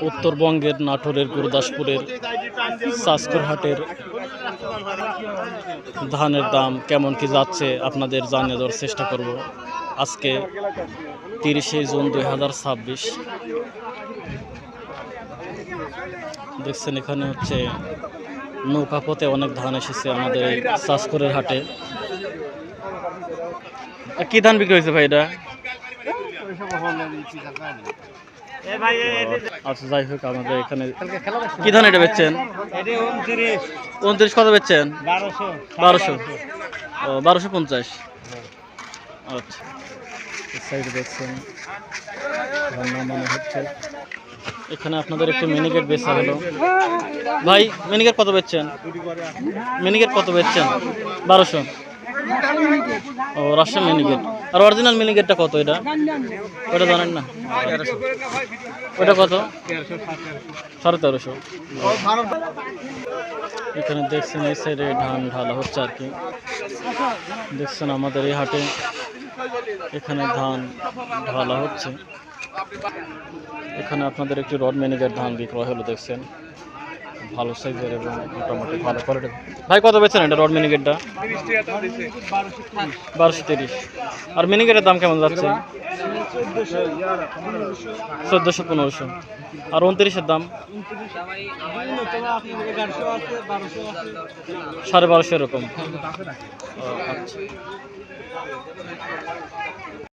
উত্তরবঙ্গের নাটোরের গুরুদাসপুরের চাষকর হাটের ধানের দাম কেমন কি যাচ্ছে আপনাদের জানিয়ে দেওয়ার চেষ্টা করব। আজকে 30শে জুন 2026। দেখছেন এখানে হচ্ছে নৌকাপথে অনেক ধান এসেছে আমাদের এই চাষকরের হাটে। কি ধান বিক্রি হয়েছে ভাই এটা? আচ্ছা যাই হোক, আমাদের এখানে কি ধান এটা বেচছেন? 29 কত বেচছেন? 1200। ও 1250। আচ্ছা সাইডে দেখছেন মনে হচ্ছে এখানে আপনাদের একটু মিনিকেট বেচা হলো। ভাই মিনিকেট কত বেচছেন? মিনিকেট কত বেচছেন? 1200। ও রাজশাহী মিনিকেট। আর অরিজিনাল মিনিকেটটা কত? এটা ওটা জানেন না? ওটা কত? 1350। এখানে দেখছেন এই সাইডে ধান ঢালা হচ্ছে আর কি। দেখছেন আমাদের এই হাটে এখানে ধান ঢালা হচ্ছে। এখানে আপনাদের একটি রড মিনিকেট ধান বিক্রয় হলো। দেখছেন ভালো সাইজের এবং মোটামুটি ভালো কোয়ালিটির। ভাই কত বেচছেন এটা রড মিনিকেটটা? 1230। আর মিনিকেটের দাম কেমন যাচ্ছে? 1400-1500। আর 29-এর দাম 1250 এরকম। আচ্ছা।